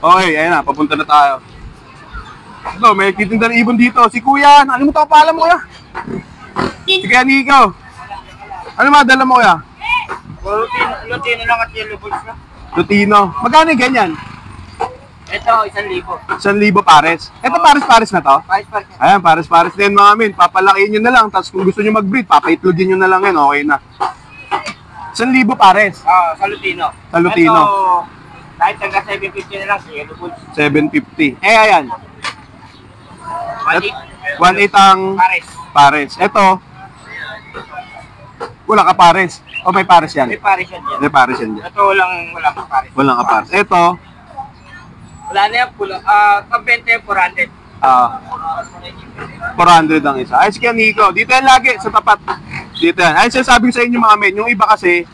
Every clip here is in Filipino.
Okay, ayun na, papunta na tayo. Ito, may titinda ng ibon dito. Si Kuya, ano mo ito pala mo, Kuya? Si Kuya Nico. Ano madala mo, Kuya? Lutino lang at yellow balls na. Lutino. Magkano yung ganyan? Ito, 1,000. 1,000 pares. Ito pares-pares na to? Pares-pares. Ayan, pares-pares din mga min. Papalakihin nyo na lang. Tapos kung gusto nyo mag-breed, papaitlogin nyo na lang yan. Okay na. 1,000 pares. Sa Lutino. Sa Lutino. Ito, kahit taga 750 na lang sa yellow balls. 750. Ayan. 1,800 ang Pares. pares. Ito, wala ka pares. O may pares yan? May pares yan dyan. May pares yan dyan. Ito, wala ka pares. Walang ka pares. Ito, Wala na yan, pula. Pag-20, 400. 400 ang isa. Ayos kaya Nico. Dito yan lagi, sa tapat. Dito yan. Ayos sabi ko sa inyo mga men, yung iba kasi,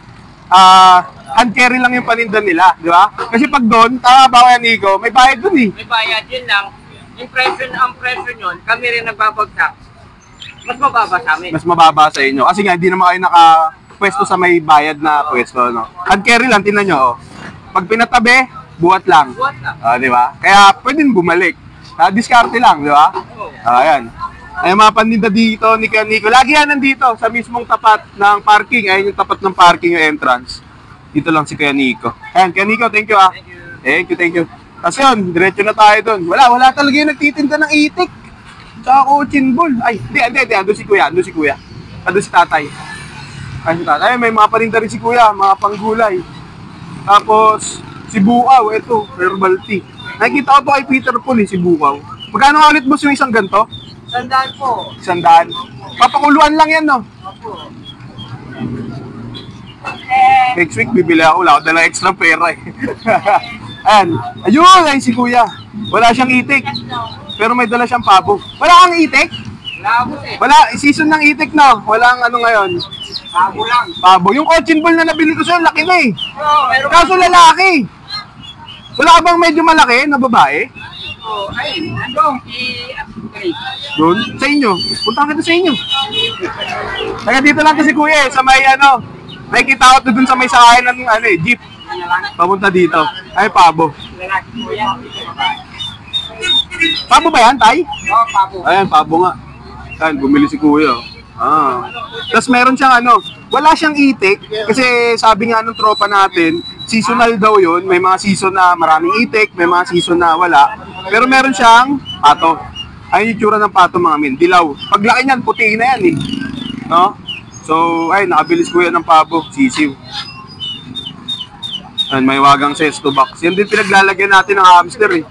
hand carry lang yung paninda nila, di ba? Kasi pag doon, tama ba kaya Nico, may bayad doon eh. May bayad, yun lang. Ang presyo nyon, kami rin nagbabagsak. Mas mababa sa amin. Mas mababa sa inyo. Kasi nga, hindi naman kayo naka-pwesto sa may bayad na pwesto, no? Hand carry lang, tingnan nyo, oh. Pag pinatabi, buhat lang. Buhat lang. Di ba? Kaya pwedeng bumalik. Diskarte lang, di ba? Ayan. Ay mga paninda dito ni Nico. Lagi yan nandito sa mismong tapat ng parking. Ayun yung tapat ng parking yung entrance. Dito lang si Kuya Nico. Ayan, Kuya Nico, thank you ah. Thank you. Tapos yun, diretso na tayo doon. Wala talaga yung nagtitinda ng itik. Tsaka cochin ball. Ay, hindi. Ando si Kuya. Ando si Tatay. Ay, si Tatay. Ay, may mga paninda rin si Kuya, mga panggulay. Tapos, si Bukaw, ito, herbal tea. Nakikita ko to kay Peter Paul, si Bukaw. Magkano nga ulit boss yung isang ganito? 100 po. 100. Papakuluan lang yan, no? Opo. Next week, bibili ako. Wala ako dalang extra pera eh. Ayun, si Kuya. Wala siyang itik. Pero may dala siyang pabo. Wala kang itik? Wala, season ng itik, no? Walang ano ngayon. Pabo lang. Pabo. Yung cochin ball na nabili ko sa'yo, laki na eh. Meron Kaso lalaki. Wala ka bang medyo malaki na babae? Doon? Sa inyo? Punta kita sa inyo. Taga dito lang kasi Kuya eh, sa may nakikita ko doon sa may sakayan ng jeep. Papunta dito. Ay, pabo. Pabo ba yan, Tay? Oo, pabo. Ayan, pabo nga. Ayan, bumili si Kuya. Tapos meron siyang wala siyang itik kasi sabi nga nung tropa natin, seasonal daw yun. May mga season na maraming itik, may mga season na wala. Pero meron siyang pato. Ayun yung tsura ng pato mga min, dilaw. Paglaki niyan, puti na yan eh. No? So, ay, nakabilis Kuya ng pabo, sisiw. Ayan, may wagang sesto box. Yan din pinaglalagyan natin ng hamster eh.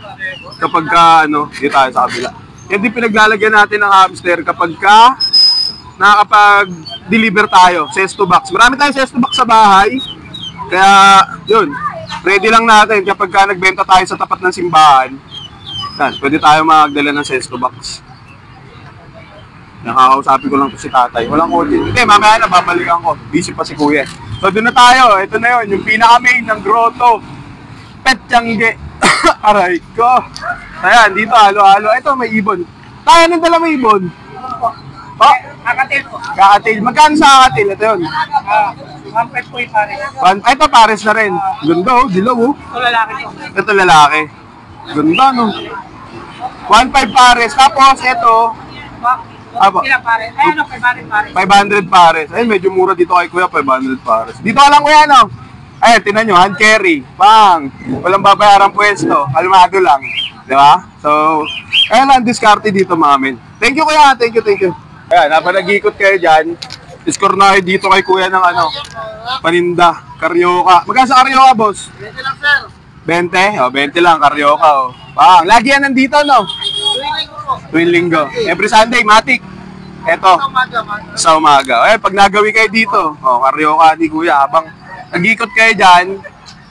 Kapag dito tayo sa kabila. Yan din pinaglalagyan natin ng hamster kapag nakakapag-deliver tayo, sesto box. Marami tayong sesto box sa bahay. Kaya, yun, ready lang natin kapag nagbenta tayo sa tapat ng simbahan. Yan, pwede tayo magdala ng sesto box. Nakakausapin ko lang to si Tatay. Walang audio. Hindi, mamaya na, babalikan ko. Busy pa si Kuya. So, doon na tayo. Ito na yun, yung pinaka-main ng grotto. Petchangge. Aray ko. Ayan, dito, halo-halo. Ito, may ibon. Tayo, anong dala may ibon? Oh, Kakatil po. kakatil. Magkano sa kakatil? Ito yun. 1.5 po yung pares. Ito, pares na rin. Ganda oh, dilaw oh. Ito lalaki po. Ito lalaki. Ganda no. 1.5 pares. Tapos ito, Apo. Ilang pares? Ayun, 500 pares. 500 pares. Ay, medyo mura dito kay Kuya, 500 pares. Dito ka lang Kuya, no? Ayan, tinan nyo, hand carry. Bang! Walang babayarang pwesto. Kalmado lang. Di ba? So, ayan lang, diskarte dito, mamin. Thank you Kuya, thank you. Ayan, nag-ikot kayo dyan. Score na kayo dito kay Kuya ng paninda, karyoka. Magkano sa karyoka, boss? 20 lang, sir. 20? O, 20 lang, karyoka, o. Bang, lagi yan nandito, no? Tuwing linggo. Every Sunday, matik. Eto, sa umaga. Pag nagawi kayo dito, karyoka ni Kuya, habang nag-ikot kayo dyan,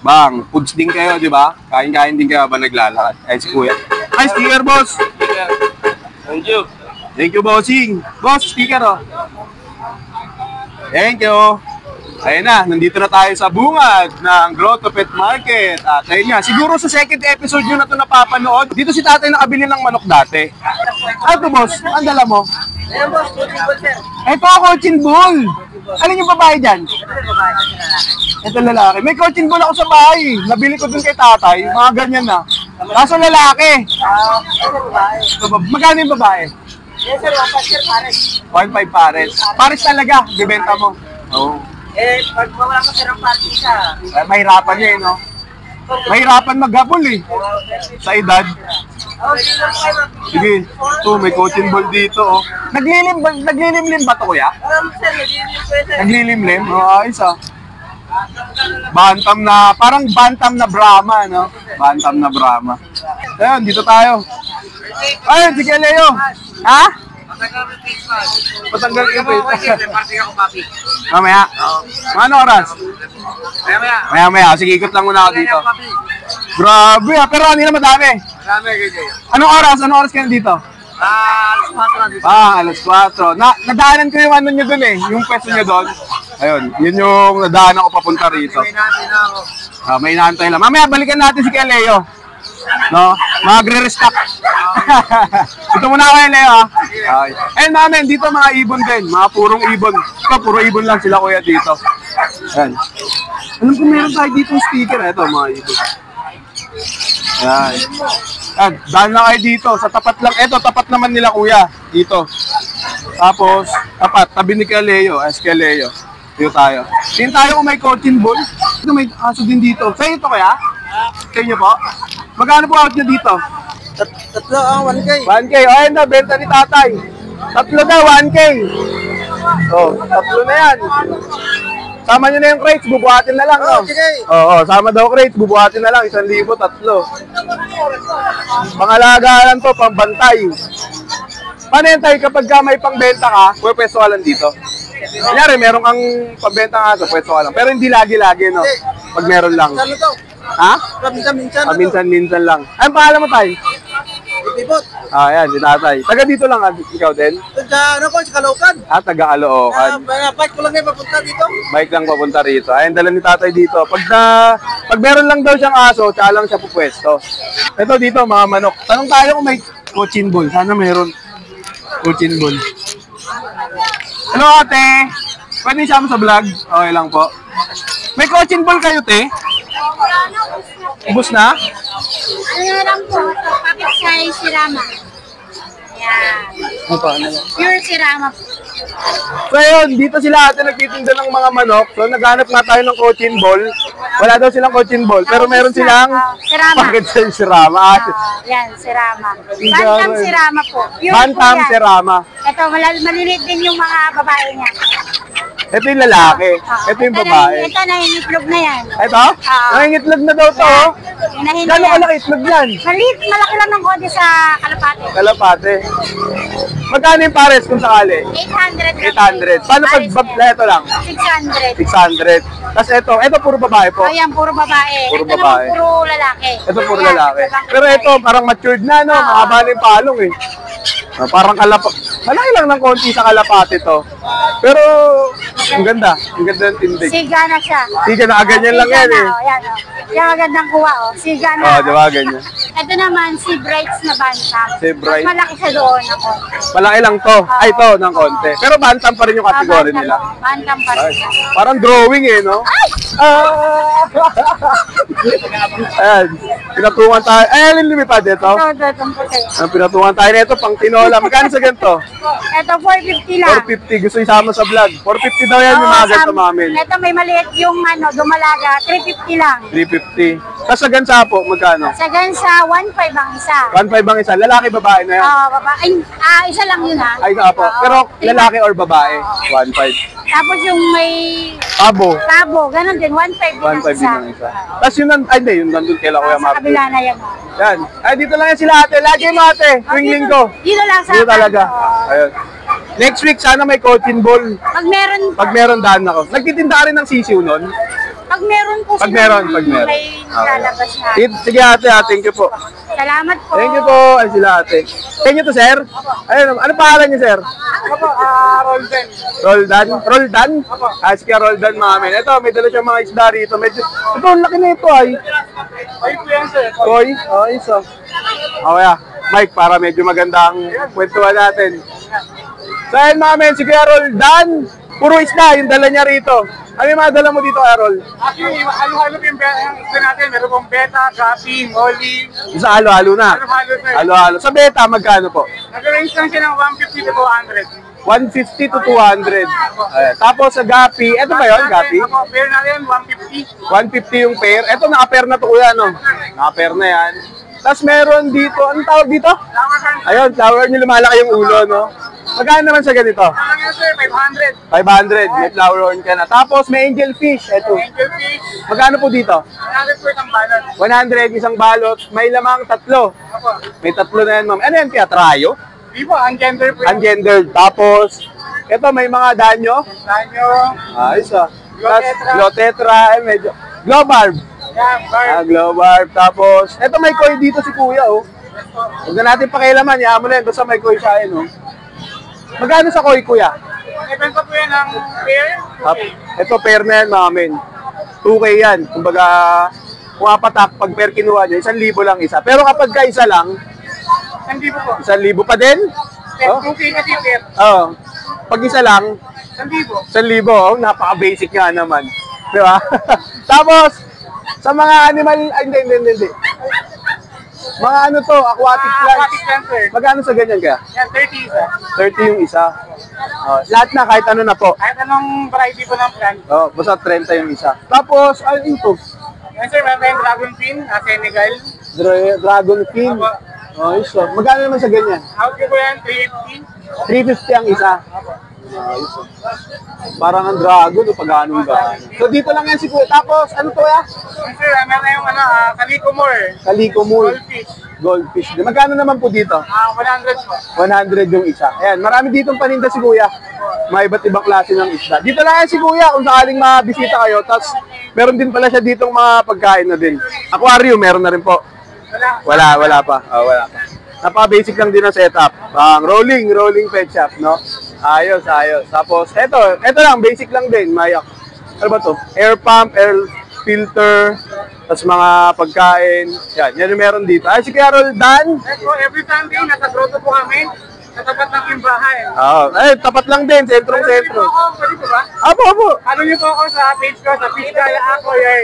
bang, foods din kayo, di ba? Kain-kain din kayo habang naglalakad. Ay, si Kuya. Ay, sticker, boss. Thank you. Thank you, bossing. Boss, sticker, oh. Thank you. Ayun na, nandito na tayo sa bungad ng Grotto Pet Market. At ayun nga, siguro sa second episode nyo na ito napapanood. Dito si Tatay nakabili ng manok dati. Ano to, boss? Ang dala mo? Ayan, boss. Cochin ball, sir. Ito, cochin ball. Alin yung babae dyan? Ito lalaki. May cochin ball ako sa bahay. Nabili ko dun kay Tatay. Mga ganyan na. Kaso lalaki. Sir, babae. Magkano yung babae? Yes, sir, 1.5 sir, pares. 1.5 pares. Pares talaga, bibenta mo. Oo. Eh, pag wala ko sir ang party siya. Mahirapan niya no? Mahirapan maghapon sa edad. Sige, ito may coaching ball dito oh. Naglilimlim ba to kuya? Sir, nagiging po sir. Naglilimlim? Ayos ah. Bantam na, parang bantam na Brahma, no? Bantam na Brahma. Ayun, dito tayo. Ayun, sige Leo. Ha? Patanggal yung face. Mamaya. Ano oras? Maya. Sige, ikot lang muna ako dito. Grabe ah, pero kanina madami. Anong oras kayo dito? Alas 4. Nadaanan ko yung ano nyo dun eh, yung pwesto nyo dun. Ayun, yun yung nadaanan ko papunta rito. May inaantay lang. Mamaya balikan natin si Kuya Leo. No? Magre-restock. Ito muna ako Leo ha. Okay. And namin, dito mga ibon din. Mga purong ibon. Ito, puro ibon lang sila kuya dito. Ayan. Alam ko meron tayo dito sticker. Ito, mga ibon. Ayan. Ayan, daan lang kayo dito. Sa tapat lang. Ito, tapat naman nila kuya. Dito. Tapos, tabi ni Kuya Leo. Kuya Leo. Dito tayo. Dito tayo kung may coaching ball. Ito, may aso din dito. Sa ito kaya? Sa inyo po? Magkano po out nyo dito? Tatlo ang 1K. 1K. O, ayun na, benta ni tatay. Tatlo daw, 1K. O, tatlo na yan. Sama nyo na yung crates, bubuhatin na lang, no? sige. Oo, sama daw crates, bubuhatin na lang. 1,000, tatlo. Pangalagaan to, pambantay. Paano yan tayo, kapag may pangbenta ka, pwesto ka lang dito? Kunyari, meron kang pambenta nga sa pwesto ka lang. Pero hindi lagi-lagi, no? Pag meron lang. Ano to? Ha? Minsan-minsan. Minsan-minsan lang. Ayun, pangalan mo tayo? Ipipot. Ayan, si tatay. Taga dito lang, ikaw din? Sa ano ko, sa Caloocan. Taga Caloocan. Bike ko lang ngayon papunta dito. Bike lang papunta rito. Ayun, dala ni tatay dito. Pag meron lang daw siyang aso, tsaka lang siya pupwesto. Ito dito, mga manok. Tanong tayo kung may coaching ball. Sana meron coaching ball. Hello, ate. Pwede siya mo sa vlog? Okay lang po. May coaching ball kayo, te? Ubus na? Ano lang po, ito, kapit sa sirama. Yan. Ano? Pure sirama po. So yun, dito sila ate nagtitinda ng mga manok. So naghanap nga tayo ng coaching ball. Wala daw silang coaching ball, pero meron silang sirama. packet sa sirama. Yan, sirama. Bantam sirama po. Pure Bantam po yan. sirama. Ito, maliliit din yung mga babae niya. Ito yung lalaki. Ito yung babae. Ito, nangingitlog na yan. Ito? Nangingitlog na daw to. oh. Inahin Gano'ng kalaki itlog yan? Maliit, malaki lang ng konti sa kalapate. Kalapate. Magkano yung pares kung sakali? 800. 800. Paano pag ito lang? 600. 600. Tapos ito puro babae po. Oh, yan, puro babae. Puro ito babae. naman puro lalaki. Ito puro Yan, lalaki. ito lang Pero babae. ito parang matured na no, mahaba na yung palong eh. Parang malaki lang ng konti sa kalapate to. Pero ang ganda ng tindig. Siga na siya. Siga na, ganyan lang yan eh. Oh, yan, oh. Yan magandang kuha, oh. Siga na. Oh, di ba ganyan? Ito naman, si Brights na bantam. Si Bright. Mas malaki sa doon ako. Malaki lang to. Ay, to ng konti. Pero bantam pa rin yung kategory nila. Bantam pa rin. siya. Parang drawing eh, no? Ayan. Pinatungan tayo. Ay, alin lumipad ito? Itong puti. Pinatungan tayo nito pang tinola. Magkano sa ganito? Ito, 450 lang. 450. Gusto isama sa vlog. 450 daw yan yung mga ganito mamin. Ito, may maliit yung dumalaga. 350 lang. 350. Tapos sa gansa po, magkano? Sa gansa, 1.5 ang isa. 1.5 ang isa. Lalaki, babae na yan. Babae. Isa lang yun ha. Ay, nga po. Pero lalaki or babae? 1.5. Tapos yung may Abo. tabo, ganun din, 1.5 din ang 1.5 din isa. ang isa. Tapos yun, ay hindi, yun nandun kay Kuya Sa Marco. kabila na yan. Yan. Ay, dito lang yan sila ate. Lagi mo ate. Tuwing linggo. Dito lang sa Dito talaga. kanto. Ayun. Next week, sana may coaching ball. Pag meron, daan ako. Nagtitinda ka rin ng sisiw nun? Pag meron po Pag silang meron. may Okay. lalabas na. Sige ate, thank you po. Salamat po. Thank you po. Ay sila ate. Thank you to sir. Ayun, ano pangalan niyo sir? Ako, Rolden. Roldan? Roldan? Sige Roldan mamin. Ito, may dala siyang mga isda rito. Medyo, ito, ang laki na ito ay. Ay, po yan, sir. Koy? Oh, isa. Okay Mike, para medyo magandang kwentuhan natin. So ayun mamin, si Kuya Roldan. Puro isda, yung dala niya rito. Ano yung mga dala mo dito, Errol? Actually, halo-halo yung isa natin. Meron pong beta, gapi, molly. Isa halo-halo na. Halo-halo, sir. Halo-halo. Sa beta, magkano po? Nag-range lang siya ng 150 to 200. 150 to 200. Ayan. Tapos sa gapi, eto ba yun, gapi? Ako, pair natin, 150. 150 yung pair. Eto, naka-pair na to, kuya, no? Naka-pair na yan. Tapos meron dito, anong tawag dito? Flower horn. Ayun, flower niyo, lumalaki yung ulo, no? Magkano naman sa ganito? Ano yan, sir? 500. 500, may flower horn ka na. Tapos may angel fish, eto. Angel fish. Magkano po dito? 100 per ang balot. 100, isang balot, may lamang tatlo. Ako. May tatlo na yan, ma'am. Ano yan, kaya trayo? Di po, ungender po. Ungendered. Tapos, eto, may mga danyo. Tanyo. Ayos ah. Tapos, Glotetra. glotetra, medyo. Globarb. Yan, bar. Globarb. Tapos, eto may koi dito si kuya, oh. Huwag na natin pakialaman, yaman mo na yan. Basta may koi siya, oh. Magkano sa koi, kuya? Ibenta po yan ng pair. Ito, pair na yan, mamin. 2K yan. Kumbaga, kung apatak, pag pair kinuha nyo, 1,000 lang isa. Pero kapag ka isa lang, Hindi po po. 1,000 pa din? Oh? 2K kasi pair. Oo. Pag isa lang, Hindi po. 1,000, oh, napaka-basic nga naman. Di ba? Tapos, sa mga animal, ay, hindi. Mga ano to, aquatic plants. Aquatic plants, sir. Magkano sa ganyan kaya? Yan, 30 isa. 30 yung isa. Oh, lahat na, kahit ano na po. Kahit anong variety po ng plant. Oh, basta 30 yung isa. Tapos, ano ito? Yan, sir, meron tayong dragon fin, Senegal. Dragon fin. Oh, isa. Magkano naman sa ganyan? Out ko po yan, 350. 350 ang isa. Parang ang dragon, o pag-anong ba? So, dito lang yan si Kuya. Tapos, ano to ya? Yan, sir, meron tayong Calico More. Kaliko Moon. Goldfish. Goldfish. Magkano naman po dito? 100 po. 100 yung isa. Ayan, marami ditong paninda si Kuya. May iba't ibang klase ng isda. Dito lang yan si Kuya kung sakaling mabisita kayo. Tapos, meron din pala siya ditong mga pagkain na din. Aquarium, meron na rin po. Wala pa. Oh, wala pa. Napaka-basic lang din ang setup. Rolling pet shop, no? Ayos. Tapos, eto lang, basic lang din. May, ano ba to? Air pump, air filter, tapos mga pagkain. Yan yung meron dito. Ay, si Carol Dan. Yes po, every Sunday, nasa grotto po kami. Sa tapat ng simbahan. Ay, tapat lang din, sentrong-sentro. Pwede po ba? Apo. Ano niyo po ako sa page ko, sa Fish Gala Ako, yay.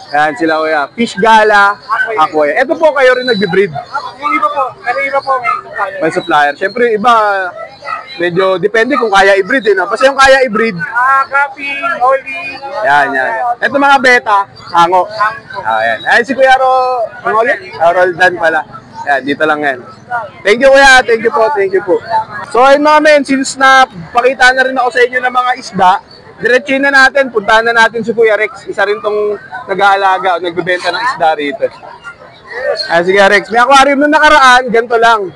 Yan sila kuya. Fish Gala, Aqua. Ito po kayo rin nagbe-breed. Yung iba po, pero iba po may supplier. May supplier. Siyempre, iba, medyo depende kung kaya i-breed. Basta yung kaya i-breed, Gapi, Oli. yan. Ito mga beta, hango. Ayan. Ayan si Kuya ang ulit? Roldan pala. Yan, dito lang yan. Thank you kuya, thank you po. So ayun mga men, since na pakita na rin ako sa inyo ng mga isda, diretsuhin na natin, puntahan na natin si Kuya Rex. Isa rin tong nag-aalaga o nagbebenta ng isda rito. Ayan si Kuya Rex, may aquarium nung nakaraan, ganito lang.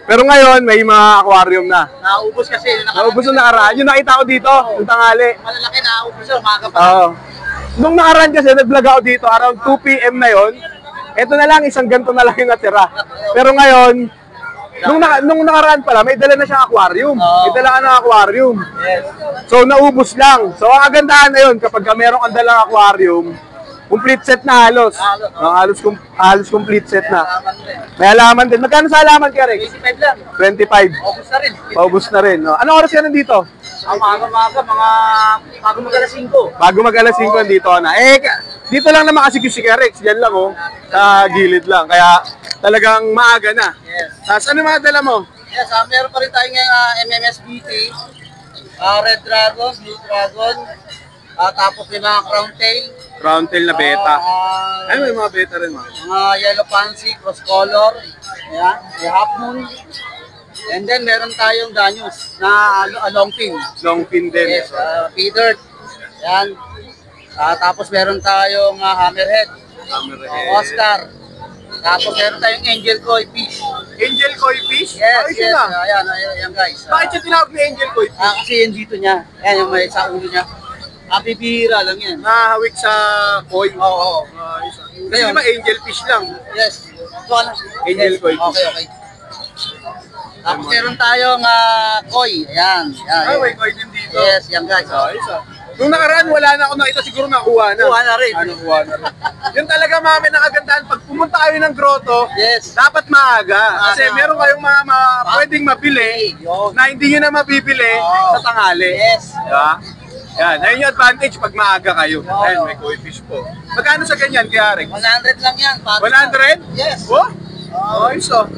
Pero ngayon, may mga aquarium na. Naubos kasi. Naubos nung nakaraan. Yung nakita ko dito, yung tanghali. Malalaki naubos yun, umaga pa. Oo. Nung nakaraan kasi, nag-vlog ako dito, around 2 PM na yon. Ito na lang, isang ganito na lang yung natira. Pero ngayon, nung nakaraan pala, may dala na siyang aquarium. May dala ka ng aquarium. So, naubos lang. So, ang kagandahan na yun, kapag meron kang dalang aquarium, complete set na halos. Halos complete set na. May halaman din. Magkano sa halaman kaya, Rex? 25 lang. 25. Ubus na rin. Paubos na rin. No? Anong oras ka nandito? Umaga, mga bago mag-alas 5. Bago mag-alas 5 nandito na. Dito lang naman kasi si Rex. Yan lang oh. Sa gilid lang. Kaya talagang maaga na. Yes. Tapos ano mga dala mo? Yes, meron pa rin tayo ngayong MMSBT. Red Dragon, Blue Dragon. Tapos may mga Crown Tail. Crown tail na beta. Ay, May mga beta rin mga. mga Yellow Pansy, Cross Color. Ayan, may Half Moon. And then meron tayong Danius na long fin. Long fin din. Yes, feeder. Ayan. Tapos meron tayong Hammerhead. Oscar. Tapos meron tayong Angel Koi Fish. Angel Koi Fish? Yes, Ayos yes. yun, ah. Ayan guys. Bakit siya tinawag na Angel Koi Fish? Kasi yung dito niya. Ayan yung may sa ulo niya. Bibihira lang yan. Nahawik sa koi. Oo. Ayos, ah. Kasi di ba Angel Fish lang? Yes. So, ano? Angel Koi Fish. Okay. Tapos meron tayong koi. Ayan. Ay, may koi din dito. Yes, yan guys. Ayos ah. Nung nakaraan, wala na ako nakita, siguro nakuha na. Kuha na rin. Nakuha na rin. Yun talaga mami ang kagandahan. Pag pumunta kayo ng grotto, Yes. dapat maaga. Kasi Maaga. meron kayong pwedeng mabili Yun. na hindi nyo na mabibili Oo. sa tanghali. Yes. Diba? Yan, ayun yung advantage pag maaga kayo. Ayun, may koi fish po. Magkano sa ganyan, Kuya Rex? 100 lang yan. 100? Yes. Oh? Ayos oh.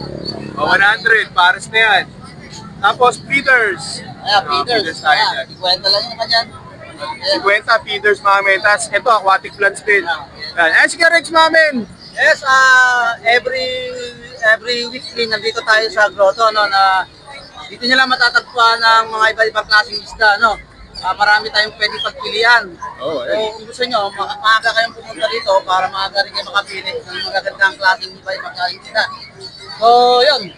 100, pares na yan. Tapos feeders. Ayan, feeders. Tayo Ayan, dyan. 50 lang naman yan. 50 feeders mga men. Tapos ito, aquatic plants din. Yan. Ayun, sige Rex mga men. Yes, every weekly nandito tayo sa grotto, no, na dito nyo lang matatagpuan ng mga iba-ibang klaseng isda, no. Marami tayong pwede pagpilian. Oh, So, kung gusto nyo, maaga kayong pumunta dito para maaga rin kayo makapili ng magagandang klaseng iba-ibang klaseng isda. So, yun.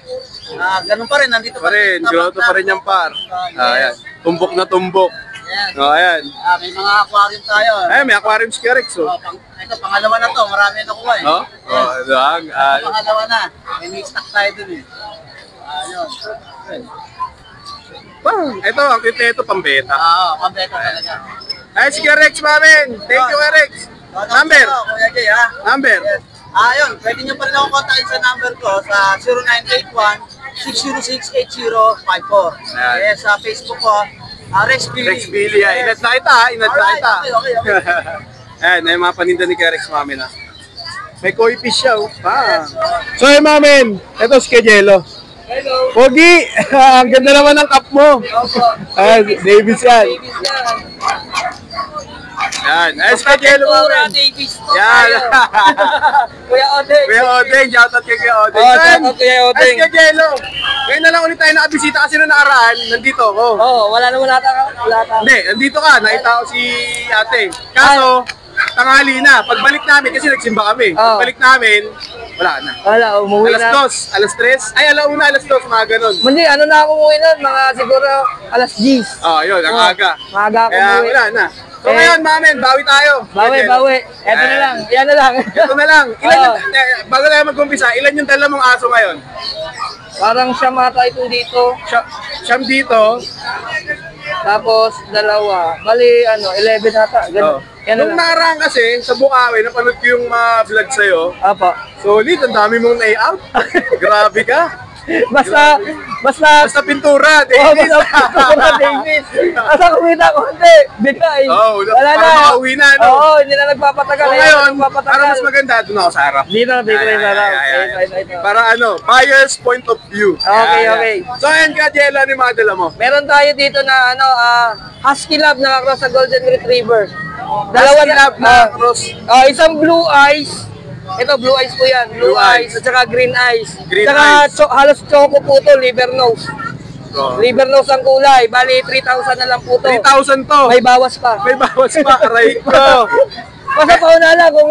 Ganun pa rin, nandito Pa rin, grotto pa rin yung par. Ayan, tumbok na tumbok. Ayan. Oh, ayan. May mga aquarium tayo. Ayun, may aquarium si Kuya Rex oh. Ito, pangalawa na to. Marami na nakuha eh. Oh? Oh, lang. Pangalawa na. May stock tayo dun eh. Ayun. Ito, ang cute na ito, pambeta. Oo, pambeta talaga. Ay, si Kuya Rex, mamin. Thank you, Kuya Rex. Number. Kuya Jay, ha? Number. Yes. Ayun, pwede nyo pa rin ako kontakin sa number ko sa 0981-606-8054. Ayan. Yes, sa Facebook ko, Rex Billy. Rex Billy, ah. Inad na kita, inad na Alright, kita. okay. Ayan, ay mga paninda ni Kuya Rex, mamin, ha. May koi fish siya, oh. So, ay, mamin. Ito, si Kejelo. Hello. Pogi! Ang ganda naman ng cup mo. Ay, Davis yan. Yan. Ay, si Kejelo, mamin. Davis. Yan. Kuya Odeng. Kuya Odeng, shoutout kay Kuya Odeng. Oh, shoutout Kuya Odeng. Ay, si Kejelo. Ngayon na lang ulit tayo nakabisita kasi nung nakaraan, nandito ako. Wala naman ata. Hindi, nandito ka, nakita ko si ate. Kaso, tanghali na. Pagbalik namin, kasi nagsimba kami. Pagbalik namin, wala na. Wala, umuwi Alas 2, alas 3, ay alauna, alas 2, mga ganun. Hindi, ano na ako umuwi nun? Mga siguro alas 10. Yun, ang aga. Maaga ako Kaya umuwi. wala na. So ngayon, mamin, bawi tayo. Bawi. Eto na lang. Yan na lang. Ito na lang. Bago tayo mag-umpisa, ilan yung dala mong aso ngayon? Parang siya mata itong dito. Siyam dito. Tapos dalawa. Bali, 11 ata. Ganun. Yan na Nung lang. nakaraan kasi, sa Bukawi, napanood ko yung mga vlog sa'yo. Apo. Solid, ang dami mong na-out. Grabe ka. Basta Basta pintura, Davis. pintura, Davis. Asa kumita ko, hindi. Bigay. Wala para na. makauwi na, no? Oo, hindi na nagpapatagal. So ngayon, para mas maganda, doon ako sa harap. Dito na, dito na lang. Para buyer's point of view. Okay. So ayan ka, Jella, ano yung mga dala mo? Meron tayo dito na Husky Lab na cross sa Golden Retriever. Dalawa Husky Lab na cross. Isang blue eyes. Ito, blue eyes po yan. Blue eyes. At saka green eyes. Green saka eyes. halos choco po to, liver nose. Liver nose ang kulay. Bali, 3,000 na lang po to. 3,000 to. May bawas pa. May bawas pa, aray ko. Basta pauna lang kung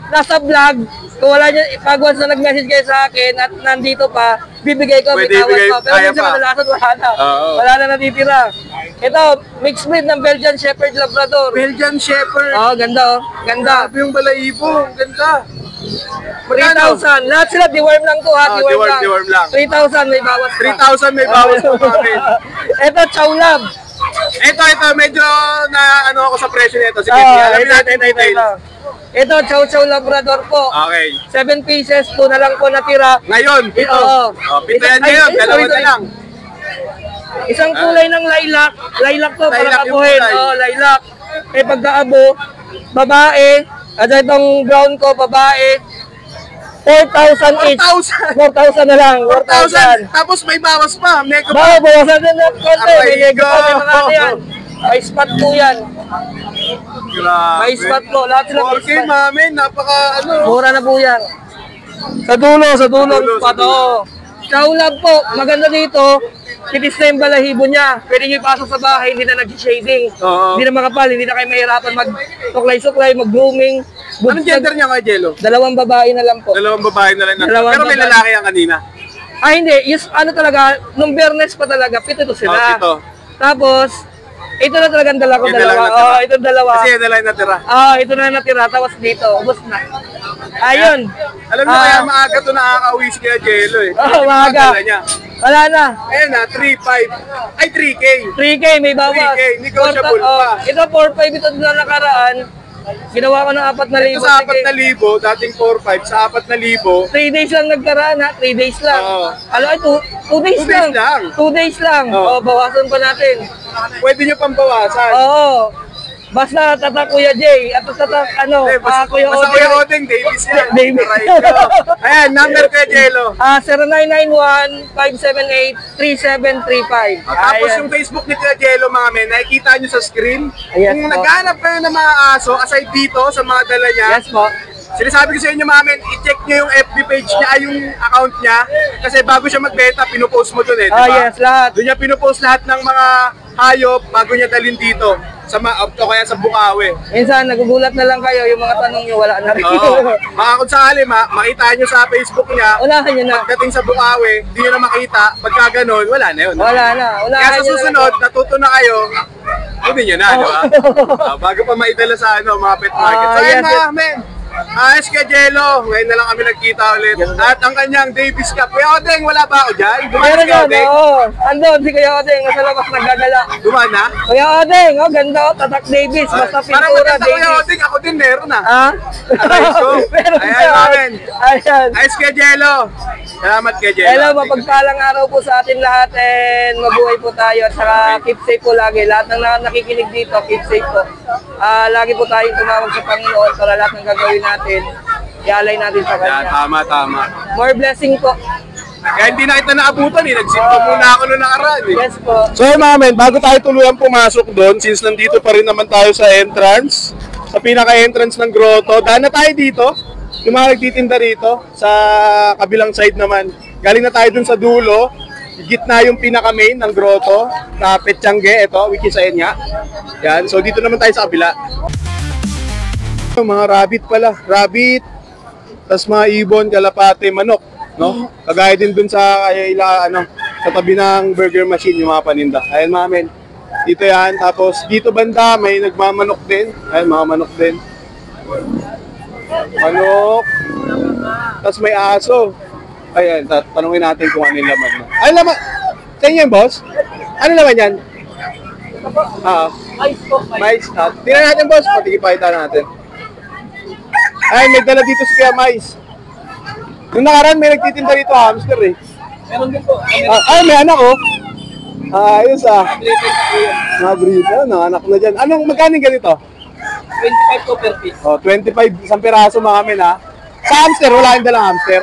nasa vlog, kung wala niya, pag once na nag-message kayo sa akin at nandito pa, bibigay ko, Pwede may tawas ibigay, pa. Pero kaya minsan pa. kadalasan wala na. Oo. Wala na natitira. Ito, mixed breed ng Belgian Shepherd Labrador. Belgian Shepherd. Ganda oh. Ganda. Grabe yung balahibo. Ang ganda. 3,000. Lahat sila, deworm lang to ha. Deworm lang. 3,000 may bawas pa. 3,000 may bawas pa namin. Ito, Chow Lab. Ito, medyo na ako sa presyo nito. Sige, alamin natin detail. Ito, Chow Chow Labrador po. Okay. 7 pieces, 2 na lang po natira. Ngayon, ito. Oo. Pintayan ngayon, dalawa na lang. Isang kulay ng lilac. Lilac to, para Lilac yung kabuhin. kulay. Lilac. Pagkaabo, babae. At itong brown ko, babae. 4,000 each. 4,000. 4,000 na lang. 4,000. Tapos may bawas pa. Mega pa. Bawasan din ng konti. May Aray nego pa, may ko. mga ano yan. May spot po yan. Grabe. May spot po. Lahat sila may Okay, spot. mami. Napaka Mura na po yan. Sa dulo, dulo, spot. sa dulo. Oo. Chow Lab po. Maganda dito. Titis na yung balahibo niya. Pwede nyo ipasok sa bahay, hindi na nag-shading. Oo. Hindi na makapal, hindi na kayo mahirapan mag-suklay-suklay, mag-grooming. Anong gender niya kay Jello? Dalawang babae na lang po. Dalawang babae na lang. Dalawang Pero may babae. lalaki yan kanina. Hindi. Ano talaga, nung Bernes pa talaga, pito to sila. Pito. Tapos, ito na talagang dala ko, Yun na lang dalawa. natira. Ito dalawa. Kasi yun na lang natira. Ito na natira, tapos dito, ubos na. Ayun. Alam niyo kaya maaga ito nakaka-uwi si Kuya Jello eh. Maaga. Dala niya. Wala na. Ayan na, 3,500. Ay, 3K. 3K, may bawas. 3K, negotiable pa. Ito, 4,500 ito na nakaraan. Ginawa ko ng 4,000. Ito sa 4,000, dating 4,500, sa 4,000. 3 days lang nagkaraan ha, 3 days lang. Oo. Ano ay 2 days 2 days lang. lang. 2 days lang. Oo. Bawasan pa natin. pwede nyo pambawasan. Oo. Basta tatak Kuya Jay at tatak Kuya Basta Kuya Odeng. Odeng, Davis yan. Davis. Aray ko. Ayan, number Kuya Jello. 0991-578-3735. Tapos yung Facebook ni Kuya Jello, mga men, nakikita nyo sa screen. Yes, Kung po. naghahanap kayo ng mga aso, aside dito sa mga dala niya, Yes po. sinasabi ko sa inyo, mga men, i-check nyo yung FB page niya, yung account niya. Kasi bago siya magbenta, pinupost mo dun eh, di ba? Yes, lahat. Doon niya pinupost lahat ng mga hayop bago niya dalhin dito sa o kaya sa Bukawi. Minsan, nagugulat na lang kayo, yung mga tanong nyo, wala na rin. Oo. Mga kung sakali, makita nyo sa Facebook niya, Unahan nyo na. pagdating sa Bukawi, hindi nyo na makita, pagka ganun, wala na yun. Wala na. Unahan Kaya sa nyo na susunod, lang. natuto na kayo, hindi nyo na, di ba? Bago pa maidala sa mga pet market. So, yes, ayun mga men, ayos ka, Jello. Ngayon na lang kami nagkita ulit. At ang kanyang Davis Cup. Kuya Odeng, wala ba ako dyan? Dumaan Meron si doon, Odeng. oo. Andun, si Kuya Odeng, nasa labas naggagala. Dumaan na? Kuya Odeng, ganda o, tatak Davis, basta Parang pintura maganda Kuya Davis. Odeng, ako din meron na. Ha? Aray ko. Meron Ayan, siya. amen. Ayan. Ayos ka, Jello. Salamat kay Jello. Hello, mapagpalang araw po sa atin lahat and mabuhay po tayo at saka keep safe po lagi. Lahat ng nakikinig dito, keep safe po. Lagi po tayong tumawag sa Panginoon para lahat ng gagawin natin, ialay natin sa Yan, Kanya. tama. More blessing po. Kaya hindi na kita naabutan eh. Nagsimpa muna ako noong nakaraan eh. Yes po. So mga men, bago tayo tuluyan pumasok doon, since nandito pa rin naman tayo sa entrance, sa pinaka-entrance ng grotto, daan na tayo dito. Yung mga nagtitinda rito, sa kabilang side naman. Galing na tayo dun sa dulo, gitna yung pinaka-main ng grotto, na Petsangge, ito, which is ayan nga. Yan, so dito naman tayo sa kabila. Mga rabbit pala, rabbit, tas mga ibon, kalapate, manok, no? Kagaya din dun sa sa tabi ng burger machine yung mga paninda. Ayan mga men. Dito yan, tapos dito banda may nagmamanok din. Ayan mga manok din. Manok. Tapos may aso. Ayan, tanungin natin kung ano yung laman. Ano laman? Sa inyo yan, boss? Ano laman yan? Ice po. Mais. Tingnan natin, boss. Patigipahita natin. Ay, may dala dito si Kuya Mais. Nung nakaraan, may nagtitinda dito hamster eh. Meron din po. Ay, may anak oh. Ayos Mga breeder, anak na dyan. Anong magkano ganito? 25 po per piece. 25, isang piraso mga men ha. Sa hamster, wala kayong dalang hamster?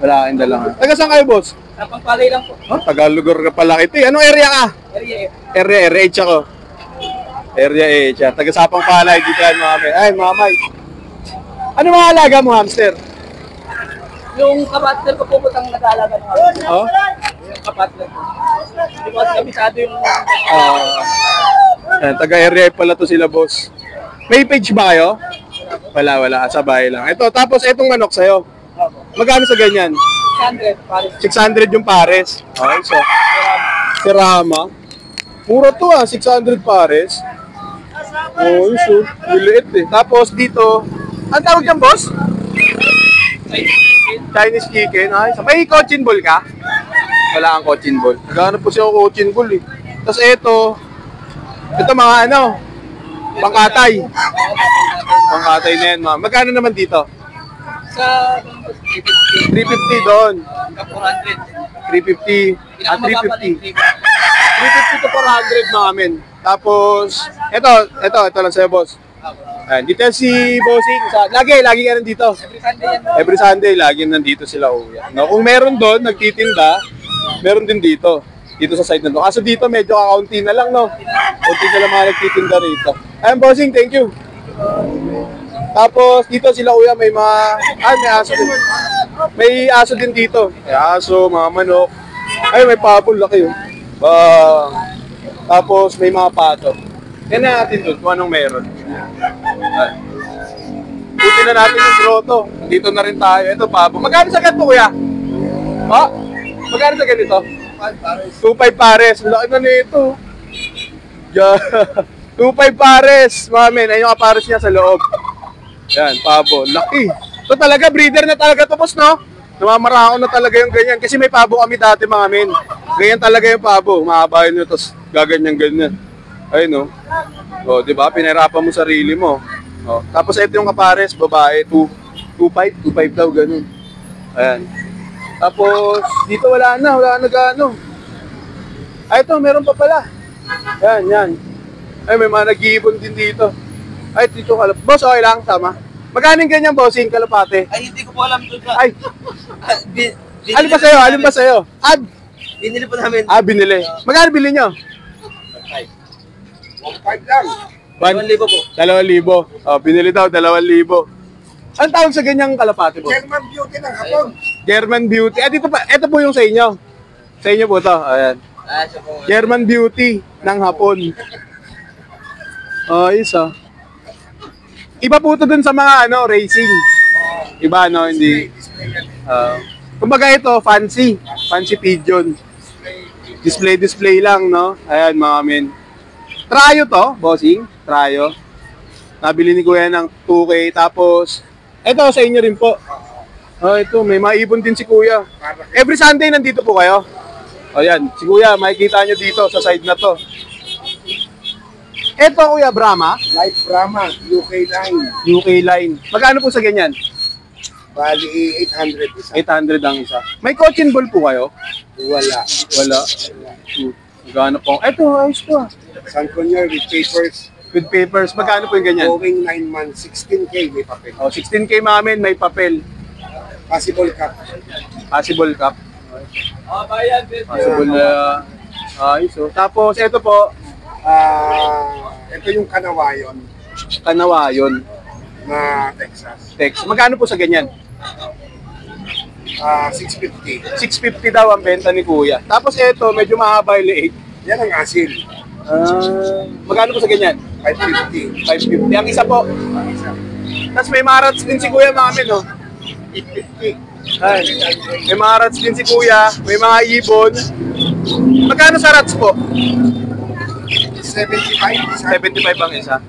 Wala kayong dalang hamster. Taga saan kayo, boss? Napangpalay lang po. Taga lugar ka pala. Ito anong area ka? Area H ako. Area H. Taga Sapang Palay, dito yan mga men. Ay, mga may. Ano mga alaga mo, hamster? Yung kapatner ko po putang nag-aalaga ng hamster. Oh? Yung kapatner ko. Hindi ko kabisado yung... Taga area pala to sila, boss. May page ba kayo? Wala. Sa bahay lang. Ito, tapos itong manok sa'yo. Magkano sa ganyan? 600 pares. 600 yung pares. Okay, so. Serama. Mura to 600 pares. Oh, so. Liliit eh. Tapos dito, ang tawag dyan, boss? Chinese chicken. Ay, may cochin ball ka? Wala kang cochin ball. Naghanap po siya ako cochin ball eh. Tapos ito mga pangkatay. Pangkatay na yan, ma'am. Magkano naman dito? Sa 350 doon. 400. 350. 350. 350 to 400 mga men. Tapos, ito lang sa'yo, boss. Ayan, dito yan si Bossing. Lagi ka nandito. Every Sunday yan. Every Sunday, lagi nandito sila uwi. No, kung meron doon, nagtitinda, meron din dito. Dito sa side na to. Kaso dito, medyo kakaunti na lang, no? Kaunti na lang mga nagtitinda rito. Ayan, Bossing, thank you. Tapos, dito sila kuya, may may aso din. May aso din dito. May aso, mga manok. Ay, may pabol, laki yun. Tapos, may mga pato. Yan na natin doon, kung anong meron. Buti na natin yung grotto. Dito na rin tayo. Ito, pabo. Magkano sa ganito, kuya? Magkano sa ganito? 2.5 pares. Ang laki na nito. Yeah. 2.5 pares. Mga men, ayun yung kapares niya sa loob. Yan, pabo. Laki. Ito talaga, breeder na talaga to, boss, no? Namamarako na talaga yung ganyan. Kasi may pabo kami dati, mga men. Ganyan talaga yung pabo. Mahaba yun, tapos gaganyan-ganyan. Ayun, no? O, di ba? Pinahirapan mo sarili mo. O, tapos ito yung kapares, babae, 2.5 daw, ganun. Ayan. Tapos, dito wala na gano. Ay, ito, meron pa pala. Yan. Ay, may mga nag-iibon din dito. Ay, dito kalap. Boss, okay lang, sama. Magkano yung ganyan, bossing, kalapate? Ay, hindi ko po alam doon. Ay, alin ba sa'yo? Alin ba sa'yo? Binili po namin. Binili. Magkano bili nyo? 1.5 lang. 2,000 po. 2,000. Oh, binili daw, 2,000. Anong tawag sa ganyang kalapate, boss? German Beauty ng hapon. German Beauty. Dito pa, ito po yung sa inyo. Sa inyo po to. Ayan. Siya po. German Beauty ng hapon. Isa. Iba po ito dun sa mga racing. Iba, hindi. Kumbaga ito, fancy. Fancy pigeon. Display lang, no? Ayan, mga men. Trayo to, bossing. Trayo. Nabili ni Kuya ng 2K. Tapos, ito sa inyo rin po. Ito, may maibon din si Kuya. Every Sunday nandito po kayo. Ayan, si Kuya, makikita nyo dito sa side na to. Ito, Kuya, Brahma. Light Brahma, UK line. UK line. Magkano po sa ganyan? Bali, 800 isa. 800 ang isa. May coaching ball po kayo? Wala. Magkano po? Ito, ayos po. San Conyor with papers. With papers. Magkano po yung ganyan? Going 9 months, 16K may papel. 16K mamin, may papel. Possible cup. Possible cup. Possible ayos. Tapos, ito po. Ito yung Kanawayon Kanawayon. na Texas. Magkano po sa ganyan? 650. 650 daw ang benta ni Kuya. Tapos ito, medyo mahaba yung liig. Yan ang asil. Magkano po sa ganyan? 550. 550. Ang isa po. Isa. Tapos may marats din si Kuya mamin, no? 850. Ay, may mga rats din si Kuya. May mga ibon. Magkano sa rats po? 75. 75 ang isa.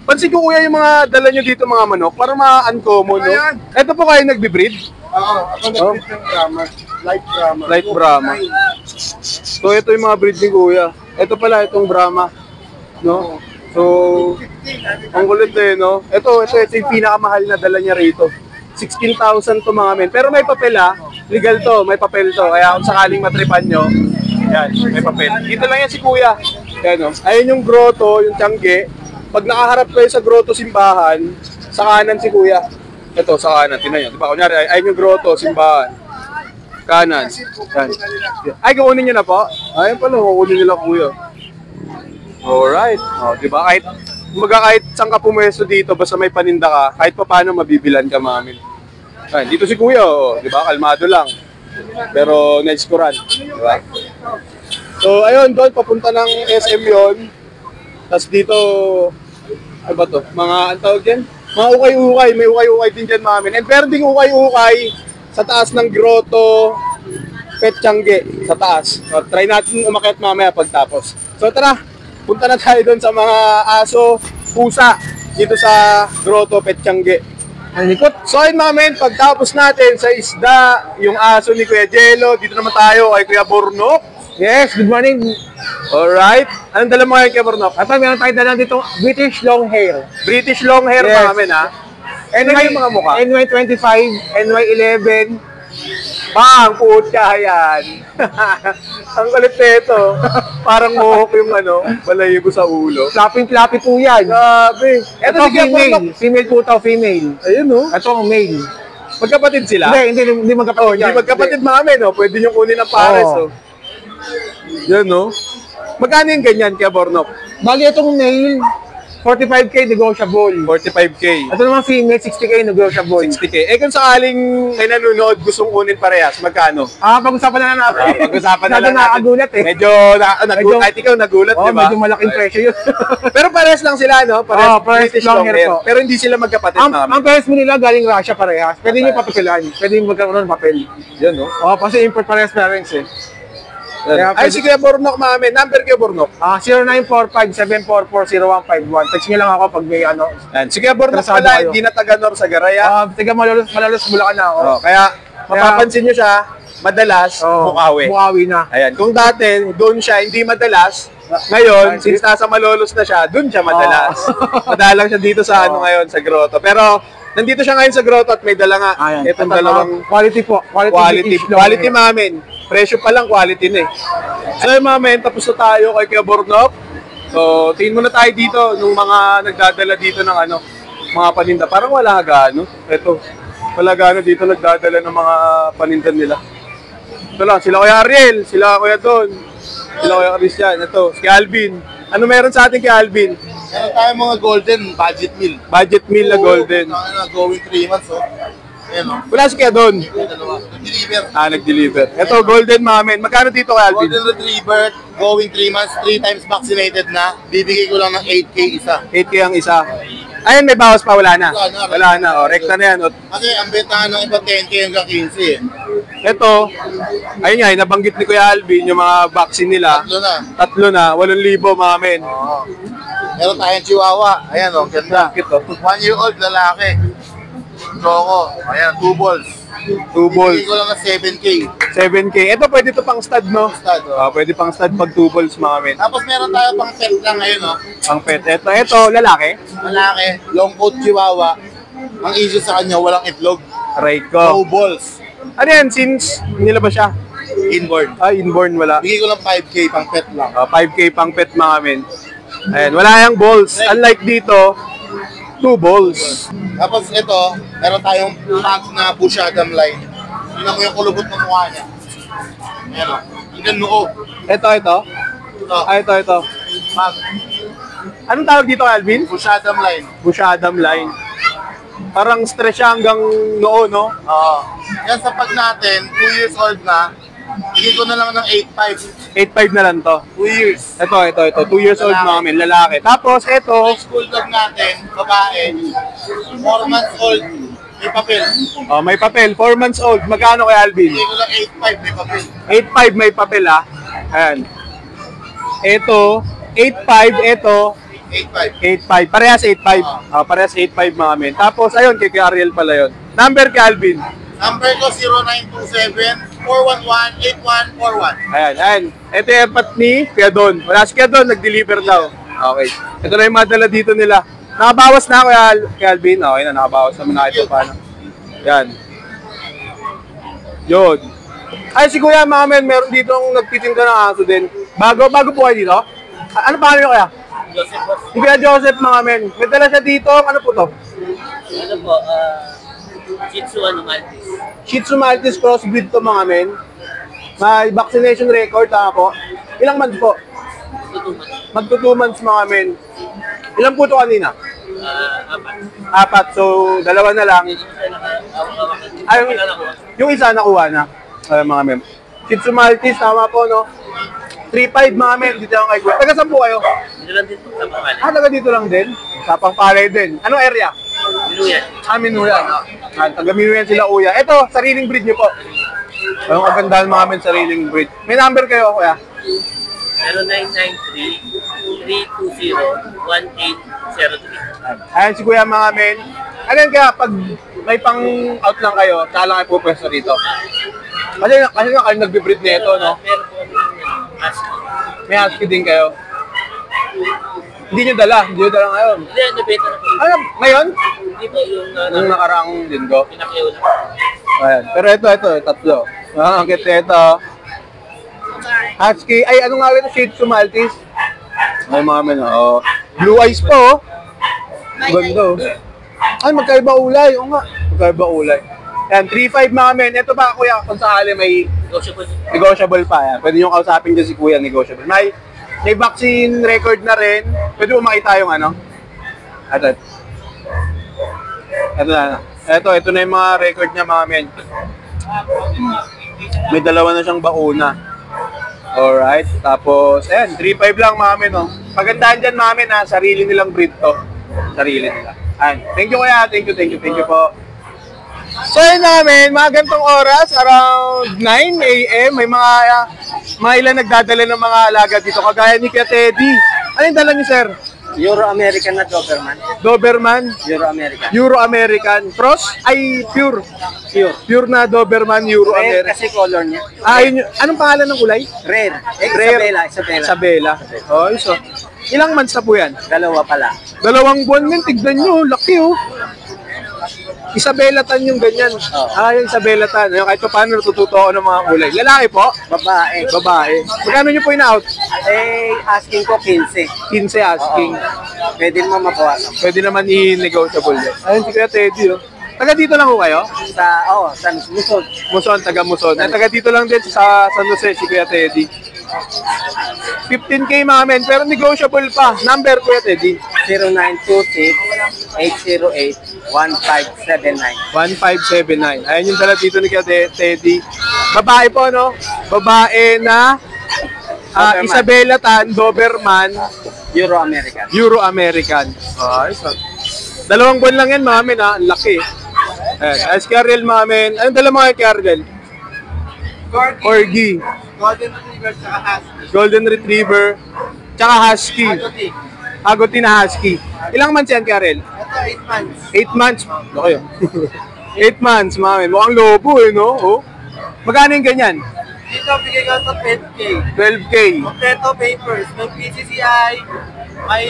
Pansin ko Kuya yung mga dala nyo dito mga manok. Parang mga uncommon, no? Ayan. Ito po kayo nagbe-breed? Oo, ako nag-breed ng Brahma. Light Brahma. Light Brahma. So ito yung mga breed ni Kuya. Ito pala itong Brahma, no? So, ang kulit no? Ito yung pinakamahal na dala niya rito. 16,000 to mga men. Pero may papel legal to, may papel to. Kaya kung sakaling matripan nyo, yan, may papel. Dito lang yan si Kuya. Yan, no? Ayun yung grotto, yung tiyangge. Pag nakaharap kayo sa grotto simbahan, sa kanan si Kuya. Ito, sa kanan, tinan nyo. Diba, kunyari, ayun yung grotto, simbahan. Kanan. Yan. Ay, kukunin nyo na po? Ayun pala, kukunin nila Kuya. Alright. Diba, kahit saan ka pumwesto dito, basta may paninda ka, kahit pa paano mabibilan ka mamin. Ay, dito si Kuya, diba, kalmado lang. Pero nice kuran, diba? So, ayun, doon, papunta ng SM yun. Tapos dito, ano ba to? Mga, ang tawag yan? Mga ukay-ukay, may ukay-ukay din dyan mamin. And meron ding ukay-ukay sa taas ng grotto, Petchange, sa taas. So, try natin umakyat mamaya pagtapos. So, tara, punta na tayo doon sa mga aso, pusa, dito sa grotto, Petchange. So ayun mga men, pagtapos natin sa isda, yung aso ni Kuya Jello, dito naman tayo kay Kuya Bornok. Yes, good morning. Alright. Anong dala mo ngayon Kuya Bornok? At meron tayo dala dito British long hair. British long hair Yes. mga men ha. Ano yung mga mukha? NY25, NY11. Bang! Pucha yan. Ang kulit nito. Parang mohok yung balayibo sa ulo. Floppy po yan. Grabe. Ito si Kuya Bornok. Female po ito, female. Ayun Ito ang male. Magkapatid sila? Hindi magkapatid. Hindi magkapatid mga men. Pwede nyo kunin ng pares. Yan Magkano yung ganyan Kuya Bornok? Bali itong male, 45K negotiable. 45K. Ito naman female, 60K negotiable. 60K. Kung sakaling may nanonood, gustong kunin parehas, magkano? Pag-usapan na natin. Pag-usapan na lang natin. Nakakagulat Medyo, kahit ikaw nagulat, di ba? Medyo malaking presyo yun. Pero parehas lang sila, no? Parehas British long hair po. Pero hindi sila magkapatid Ang parehas mo nila galing Russia parehas. Pwede nyo papapilan. Pwede nyo magkaroon ng papel. Yan, no? Kasi import parehas parents eh. Ay, si Kuya Bornok, mami. Number Kuya Bornok. 0945-744-0151. Text nyo lang ako pag may Yan. Si Kuya Bornok Interesado pala, kayo. hindi na taga Norsagaray. Tiga Malolos Bulacan na ako. Kaya, mapapansin nyo siya, madalas, Bukawi. Bukawi na. Ayan. Kung dati, doon siya, hindi madalas. Ngayon, since nasa Malolos na siya, doon siya madalas. Madalang siya dito sa ngayon, sa grotto. Pero, nandito siya ngayon sa grotto at may dala nga. Ayan. Itong dalawang Quality po. quality mamin. Presyo pa lang, quality na eh. So yung mga men, tapos na tayo kay Kuya Bornok. So, tingin muna tayo dito nung mga nagdadala dito ng ano, mga paninda. Parang wala gaano. Ito, wala gaano dito nagdadala ng mga paninda nila. Ito lang, sila Kuya Ariel, sila Kuya Don, sila Kuya Christian. Ito, si Alvin. Ano meron sa atin kay Alvin? Meron tayo mga golden budget meal. Budget meal na golden. Going 3 months, oh. Ayan, oh. Wala si Kuya Don. Dalawa. Nag-deliver. Nag-deliver. Ito, golden mga men. Magkano dito kay Alvin? Golden Retriever, going 3 months, 3 times vaccinated na. Bibigay ko lang ng 8K isa. 8K ang isa. Ayun, may bawas pa. Wala na. Wala na. O, rekta na yan. O, Kasi ang bentahan ng iba 10K hanggang 15 eh. ito, ayun nga, nabanggit ni Kuya Alvin yung mga vaccine nila. Tatlo na. 8,000 mga men. Oo. Meron tayong chihuahua. Ayan, oh, ganda. Bakit to? 1-year-old lalaki. Choco. Ayan, 2 balls. 2 balls. Bibigay ko lang ng 7K. 7K. Ito, pwede to pang stud, no? Stud, oh. Pwede pang stud pag 2 balls mga men. Tapos meron tayo pang pet lang ngayon, oh. Pang pet. Ito, lalaki. Lalaki, long coat chihuahua. Ang issue sa kanya, walang itlog. Aray ko. No balls. Ano yan, since nilabas siya? Inborn. Inborn, wala. Bigay ko lang 5K pang pet lang. 5K pang pet mga men. Ayan, wala yung balls. Unlike dito, 2 balls. Tapos ito, meron tayong pag na Bushadam line. Tingnan mo yung kulubot ng mukha niya. Ayan o. Hanggang noo. Ito. Ito, Ito. pag. Anong tawag dito, Alvin? Bushadam line. Bushadam line. Parang stress siya hanggang noo, no? Oo. Yan sa pag natin, 2 years old na. Bigay ko na lang ng 8.5. 8.5 na lang to. 2 years. Ito. 2 years old mga men, lalaki. Tapos, ito, Yung school dog natin, babae, 4 months old, may papel. may papel, 4 months old. Magkano kay Alvin? Bigay ko lang 8.5, may papel. 8.5 may papel, ah. Ayan. Ito, 8.5, ito, 8.5. 8.5. Parehas 8.5. Parehas 8.5 mga men. Tapos, ayun, kay Ariel pala yun. Number kay Alvin. Number ko 0927-411-8141. Ayan. Ito yung apat ni Kuya Don. Wala si Kuya Don, nag-deliver daw. Okay. Ito na yung madala dito nila. Nakabawas na Kuya Alvin. Okay na, nakabawas naman na ito. Paano? Yan. Yun. Ay, si Kuya mga men, meron dito ang nagtitinda ng aso din. Bago po kayo dito? Ano pangalan nyo kaya? Si Kuya Joseph mga men. May dala siya dito. Ano po to? Ano po, Shih Tzu Maltese. Shih Tzu Maltese crossbreed to mga men. May vaccination record, tama po. Ilang months po? 2 months. Magto 2 months mga men. Ilang po ito kanina? 4. So, dalawa na lang. Ay, yung isa nakuha na. Mga men. Shih Tzu Maltese, tama po, no? 3.5 mga men. Dito ako kay Kuya. Taga saan po kayo? Dito lang dito sa pangalan. Taga dito lang din? Sa Pangpalay din. Anong area? Minuyan. Minuyan. Taga Minuyan sila Kuya. Ito, sariling breed niyo po. Ang kagandahan mga men, sariling breed. May number kayo, Kuya? 0993-320-1803. Ayan si Kuya mga men. Ayan kaya, pag may pang out lang kayo, saan lang kayo pupwesto dito? Kasi nga kayo nagbe-breed nito, no? Meron po kami husky. May husky din kayo. Hindi nyo dala ngayon. Hindi, nabenta na po. Ano, ngayon? Hindi po yung Nung nakaraang linggo. pinakayaw lang. Ayan. Pero ito, tatlo. Ang kit ito. Husky, ay ano nga ito? Shih Tzu Maltese. Ay mga men, oh. Blue eyes po, oh. Ganda, oh. Ay, magkaiba ulay. Oo nga. Magkaiba ulay. Ayan, 3.5 mga men. Ito ba, Kuya, kung sakali may negotiable pa. Yan. Pwede nyo kausapin dyan si Kuya, negotiable. May vaccine record na rin. Pwede mo makita yung ano. Ito na. Ito na yung mga record niya mga men. May dalawa na siyang bakuna. Alright. Tapos, ayan, 3.5 lang mga men. Oh. Pagandaan dyan mga men, ha. Sarili nilang breed to. Sarili nila. Ayan. Thank you Kuya. Thank you po. So yun namin, mga gantong oras, around 9 a.m. May mga ilan nagdadala ng mga alaga dito. Kagaya ni Kuya Teddy. Ano yung dala niyo, sir? Euro-American na Doberman. Doberman? Euro-American. Euro-American. Cross? Ay, pure. Pure na Doberman, Rare Euro-American. kasi color niya. Anong pangalan ng kulay? Rare. Rare. Isabela. Oh, so. Ilang months na po yan? Dalawa pala. 2 buwan din, tignan nyo, laki oh. Isabela Tan yung ganyan. Ah, yung Isabela Tan. Ayun, kahit pa paano natututo ako ng mga kulay. Lalaki po? Babae. Babae. Magkano nyo po in-out? Eh, asking ko 15. 15 asking. Pwede naman mabawasan. Pwede naman i-negotiable yun. Ayun, si Kuya Teddy, oh. Taga dito lang ho kayo? Sa Luzon. Muson, taga Muson. Ay, taga dito lang din sa San Jose, si Kuya Teddy. 15K mga men, pero negotiable pa. Number, Kuya Teddy? 0926-808-1579. 1579. Ayan yung dala dito ni Kuya Teddy. Babae po, no? Babae na Doberman. Isabela Tan, Doberman, Euro-American. Euro-American. Ayos, ah. 2 buwan lang yan, mga men, ha? Ang laki. Ayan. Ayos, Carrel, mga men. Anong dala mga Carrel? Corgi. Golden Retriever tsaka Husky. Golden Retriever, tsaka Husky. Agouti na Husky. Ilang months yan, Karel? Ito, 8 months. 8 months. Laki yun. 8 months, mami. Mukhang lobo eh, no? Oh. Magkano yung ganyan? Dito, bigay ko ito 12K. 12K. Kompleto papers. May PCCI, may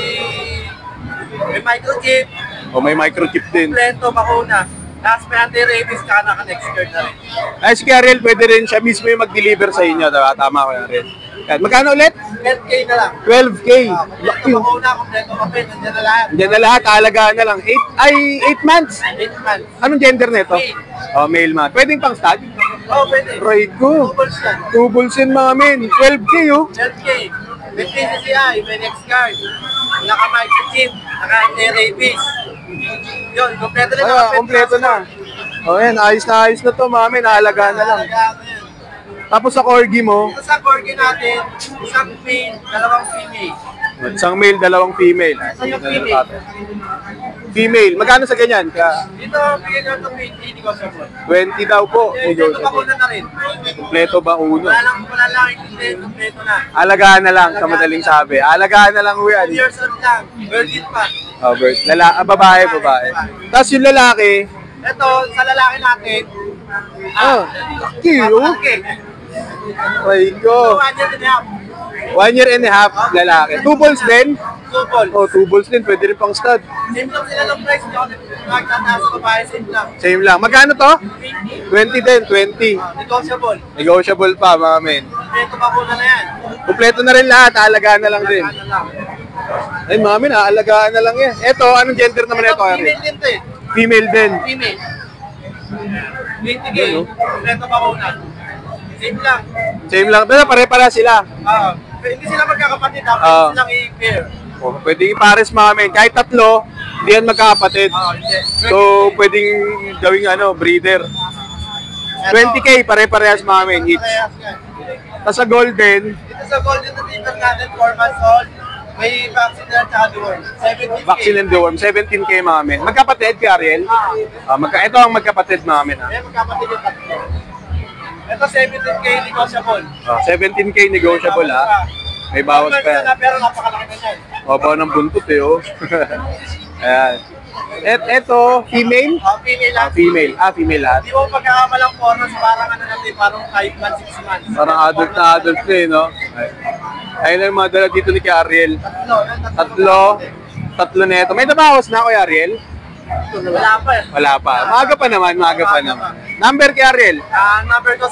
microchip, O may microchip din. kompleto bakuna. Tapos may anti-rabies ka naka-next card na rin. Ay, si Karel, pwede rin siya mismo yung mag-deliver sa inyo. Diba? Tama ko yan rin. Yan. Magkano ulit? 10K na lang. 12K. Kompleto bakuna, kompleto papel, nandiyan na lahat. Diyan na lahat, alagaan na lang. 8 months. 8 months. Anong gender nito? Male. Oh, male man. Pwedeng pang stud? Oh, pwede. Right ko. Doubles yan. Doubles yun, mga men. 12K, oh. 12K. May PCCI, may next card. Naka-microchip, naka-anti-rabies. Yun, kompleto na Ah, kompleto na. O yan, ayos na to, mami. Naalagaan na lang. Tapos sa corgi mo, Ito sa corgi natin, isang male, dalawang female. isang male, 2 female. Ito yung female. Female, magkano sa ganyan? Kaya Dito, bigyan ko ito 20, negotiable. 20 daw po. Dito, bakuna na rin. Kompleto ba uno? Wala lang intindi, kompleto na. Alagaan na lang, sa madaling sabi. Alagaan na lang ho 2 yan. years old lang, virgin pa. Oh, bird. Babae. Tapos yung lalaki, Ito, sa lalaki natin, cute. malaki. Ay So, ko. 1 year and a half. 1 year and a half, lalaki. 2 balls din? Couple. Oh, 2 balls din. Pwede rin pang stud. Same lang sila ng price, hindi ako nagtataas sa babae, same lang. Same lang. Magkano to? 20. 20 din, 20. Negotiable. Negotiable pa, mga men. Kompleto bakuna na yan. Kompleto na rin lahat, aalagaan na lang din. Ano lang. Ay, mami, aalagaan na lang yan. Eto, anong gender naman ito, Ari? Female din to eh. Female din. Female. 20K. Kompleto bakuna. Same lang. Same lang. Pero pare-para sila. Hindi sila magkakapatid, dapat silang i-pair. Oh, pwedeng ipares, mga men. Kahit 3, hindi yan magkakapatid. Hindi. So, pwedeng gawing breeder. 20K, pare-parehas, mga men, each. Parehas yan. Tapos sa golden, Dito sa Golden Retriever natin, 4 months old. May vaccine na tsaka deworm. 17K. vaccine and deworm, 17K, mga men. Magkapatid, Ariel? Ito ang magkapatid, mga men. Ayan, magkapatid yung tatlo. Ito 17K negotiable. 17K negotiable, ha? May bawas pa yan. Pero napakalaki na yan. Babaw ng buntot, eh, oh. Ayan. Eto, female? Female lang. Female. Female lahat. Hindi mo pagkakamalang formas, parang natin, parang 5 months, 6 months. Parang adult na adult na, eh, no? Ayun lang yung mga dala dito ni Kuya Ariel. Tatlo na ito. May nabawas na, Kuya Ariel? Wala pa eh. Wala pa. Maaga pa naman. Number kay Ariel? Number ko,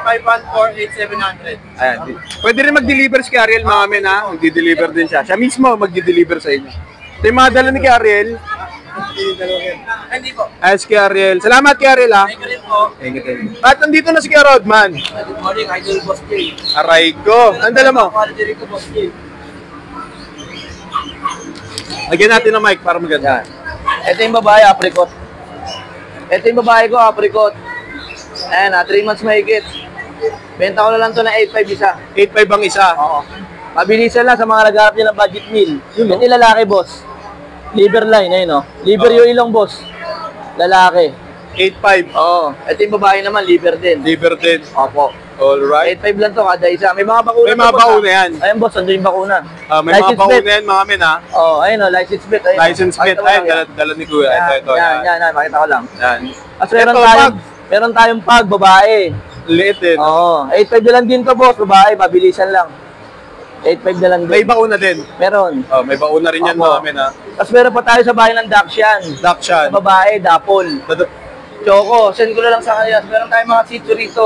0926-514-8700. Ayan. Pwede rin mag-deliver si Ariel, mga men, ha? Mag-deliver din siya. Siya mismo mag-deliver sa inyo. Ito yung mga dala ni Ariel. Hindi po. Ayos kay Ariel. Salamat kay Ariel, ha? Thank you rin po. Thank you. At nandito na si Kuya Rodman. Good morning, Idol Boss J. Aray ko. Ang dala mo? Quality rin ko, Boss J. Lagyan natin ng mic para maganda. Ito yung babae, apricot. Ito yung babae ko, apricot. Ayan, 3 months mahigit. Benta ko na lang to na 8.5 isa. 8.5 ang isa. Oo. Mabilisan lang sa mga nagharap nila ng budget meal. Ito yung lalaki, boss. Liver line, ayun o. Liver yung ilong, boss. Lalaki. 8.5. Oo. Ito yung babae naman, liver din. Liver din. Opo. Alright. 8.5 lang to kada isa. May mga bakuna. May mga bakuna yan. Ayun, boss, andun yung bakuna. May mga bakuna yan, mga men, ha? Oo, ayun o, license plate. Ayun. License plate. Ayun, dala ni Kuya. Ito. Yan, makita ko lang. Yan. As Ito, meron tayong pag, babae. Liit din. Oo. 8.5 lang din to, boss, babae, mabilisan lang. 8.5 na lang May din. bauna din. Meron. Oh, may bauna rin yan Opo. mga men ha. Tapos meron pa tayo sa bahay ng Dakshan. Dakshan. Sa babae, Dapol. Choco, send ko na lang sa kanila. Meron tayong mga sitio rito.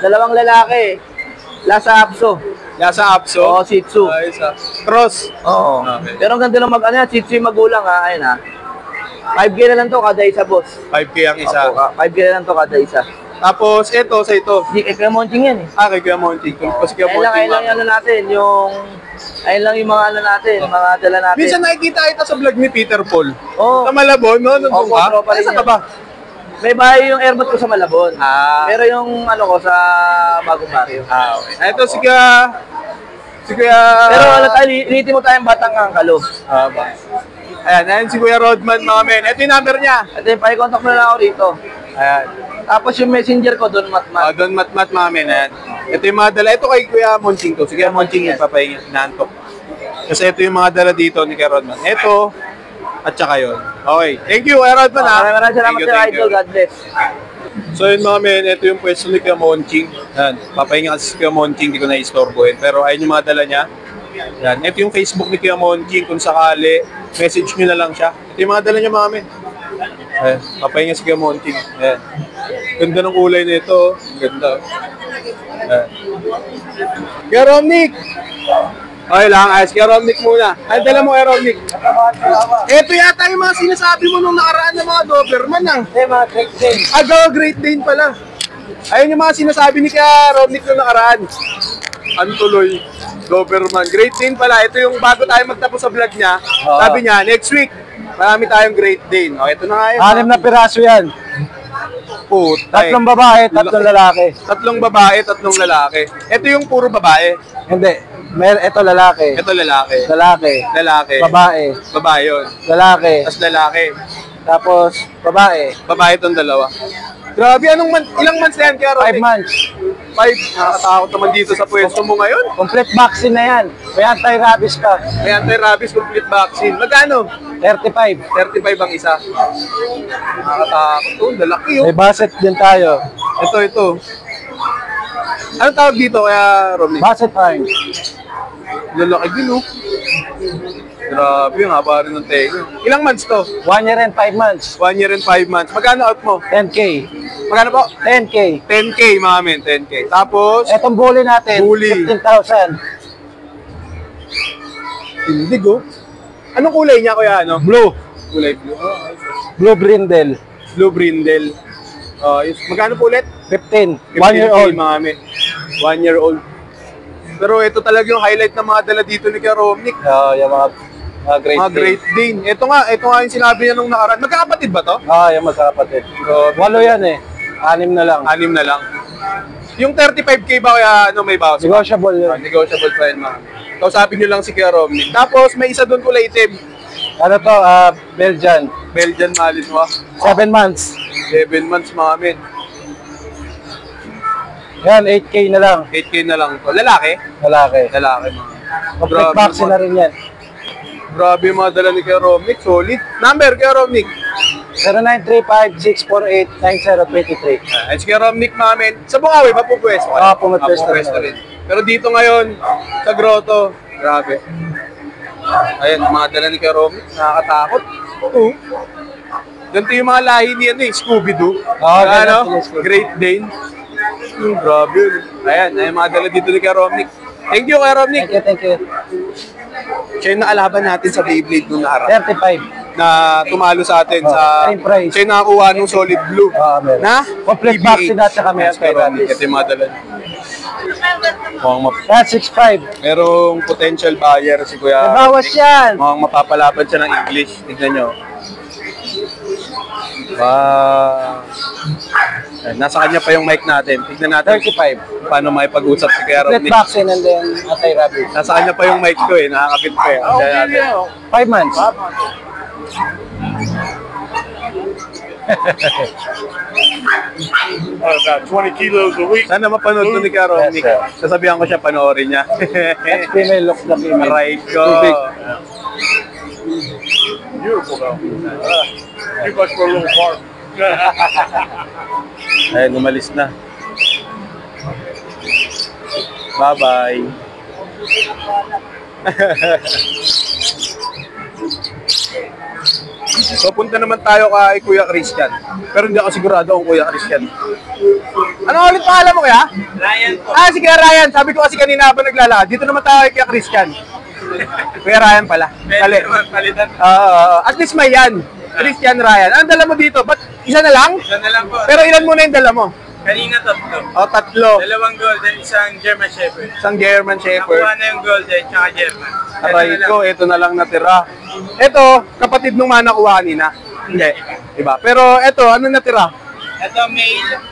Dalawang lalaki. Lasa Apso. Lasa Apso. Oo, Shih Tzu. Ayos ha. Cross. Oo. Okay. Pero ang ganda ng mag-ano yan, Shih Tzu yung magulang ha. Ayun ha. 5K na lang to kada isa, boss. 5K ang isa. Opo, 5K na lang to kada isa. Tapos, ito sa ito. Di, Kuya Monching yan eh. Kay Kuya Monty. Kasi Kuya Ayun lang, Monty. ayun lang yung ano natin, ayun lang yung mga ano natin, mga dala natin. Minsan nakikita kita sa vlog ni Peter Paul. Oo. Sa Malabon, no? Nandun Opo, ka? tropa rin Saan yan. ka ba? May bahay yung airbot ko sa Malabon. Ah. Pero yung ano ko sa Bagong Barrio. Okay. Ito si Kuya... Pero ano tayo, linitin mo tayong Batang Angkalo. ba? Ayan si Kuya Rodman mga men. Ito yung number niya. At then, pakicontact mo na lang ako rito. Ayan. Tapos yung messenger ko, Don Matmat. Don Matmat mga men. Ayan. Ito yung mga dala. Ito kay Kuya Monching to. Si Kuya Monching yung papahingi. Nantok. Kasi ito yung mga dala dito ni Kuya Rodman. Ito. At saka yun. Okay. Thank you Kuya Rodman ha. Maraming salamat Thank you, sa thank idol. you. God bless. So yun mga men, ito yung pwesto ni Kuya Monching. Yan, papahinga kasi si Kuya Monching, hindi ko na-istorbohin. Pero ayun yung mga dala niya. Yan, ito yung Facebook ni Kuya Monching. Kung sakali, message nyo na lang siya. Ito yung mga dala niya mga men. Ayan, papahinga si Kuya Monching. Ayan. Ganda ng kulay nito. Ganda. Ayan. Kuya Romnick! Okay lang, ayos. Kuya Romnick muna. Ay, dala mo Kuya Romnick. Ito yata yung mga sinasabi mo nung nakaraan ng mga Doberman ah. Mga Great Dane. Great Dane pala. Ayun yung mga sinasabi ni Kuya Romnick nung nakaraan. Antuloy, Doberman. Great Dane pala. Ito yung bago tayo magtapos sa vlog niya. Sabi niya, next week, marami tayong Great Dane. Okay, ito na nga yun. 6 na piraso yan. Putay. 3 babae, 3 lalaki. 3 babae, 3 lalaki. Ito yung puro babae. Hindi. Ito lalaki. Ito lalaki. Lalaki. Lalaki. Babae. Babae yun. Lalaki. Tapos lalaki. Tapos babae. Babae itong dalawa. Grabe, ilang months na yan, Kuya 5 Romnick? months. 5. Nakakatakot naman dito sa pwesto mo ngayon. Complete vaccine na yan. May anti-rabies ka. May anti-rabies complete vaccine. Magkano? 35. 35 ang isa. Nakakatakot. Oh, lalaki May oh. basset din tayo. Ito. Anong tawag dito kaya, Romnick? Basset fine. Lalaki din oh. Grabe, ang haba rin ng tenga. Ilang months to? 1 year and 5 months. 1 year and 5 months. Magkano out mo? 10K. Magkano po? 10K. 10K mga men, 10K. Tapos, Etong bully natin, Bully. 15,000. tindig oh. Anong kulay niya kuya? Ano? Blue. Kulay blue. Blue brindle. Blue brindle. Magkano po ulit? 15. 1 15K, year old. mga men. 1 year old. Pero ito talaga yung highlight ng mga dala dito ni Kuya Romnick. Yung mga Great Mga Great Dane. Ito nga yung sinabi niya nung nakaraan. Magkakapatid ba to? Yung magkakapatid. 8 yan eh. 6 na lang. 6 na lang. Yung 35K ba kaya may bawas? Negotiable yun. Negotiable pa yun mga. Kausapin nyo lang si Kuya Romnick. Tapos may isa doon kulay itim. Ano to? Belgian. Belgian Malinois. 7 months. 7 months mga men. Yan, 8K na lang. 8K na lang to. Lalaki? Lalaki. Lalaki mga. Complete vaccine na rin yan. Grabe yung mga dala ni Kuya Romnick. Solid. Number Kuya Romnick. 0935-648-9023. Ay, si Kuya Romnick mga men. Sa Bukawi, mapupwesto ka? Pumapwesto rin. Pero dito ngayon, sa Grotto, grabe. Ayan, mga dala ni Kuya Romnick. Nakakatakot. Ganito yung mga lahi ni Scooby-Doo. ganyan sila, Scooby. Great Dane. Grabe yun. Ayan, mga dala dito ni Kuya Romnick. Thank you, Kuya Romnick. Thank you. Siya yung nakalaban natin sa Beyblade nung nakaraan. 35. Na tumalo sa atin sa... same price. Siya yung nakakuha nung Solid Blue. Meron. Na? Complete PBH. vaccine at saka may Yes, Kuya Romnick. anti-rabies. Ito yung mga dala. Yan, 6'5". Merong potential buyer si Kuya May bawas Romnick. yan. Mukhang mapapalaban siya ng English. Tignan nyo. Nasa kanya pa yung mic natin. Tignan natin 35. paano makipag-usap si Kuya Complete Romnick. vaccine and then anti-rabies. Nasa kanya pa yung mic ko eh. Nakakapit ko eh. Tignan natin. 5 months. About 20 kilos a week. Sana mapanood to ni Kuya Romnick. Yes, sir. Sasabihan ko siya panoorin niya. That's female, look the female. Aray ko. Too big. Beautiful though. Too much for a little park. Ayun, umalis na. Bye-bye. So, punta naman tayo kay Kuya Christian. Pero hindi ako sigurado kung Kuya Christian. Ano ulit pangalan mo, Kuya? Ryan po. Ah, si Kuya Ryan. Sabi ko kasi kanina habang naglalakad. Dito naman tayo kay Kuya Christian. Kuya Ryan pala. Kali. Palitan. At least may yan. Christian Ryan. Anong dala mo dito? Ba't isa na lang? Isa na lang po. Pero ilan muna yung dala mo? Kanina tatlo. O, tatlo. 2 golden, isang German Shepherd. Isang German Shepherd. Nakuha na yung golden, tsaka German. Aray ko, ito na lang natira. Ito, kapatid nung mga nakuha kanina. Hindi. Diba? Pero ito, ano natira? Ito male,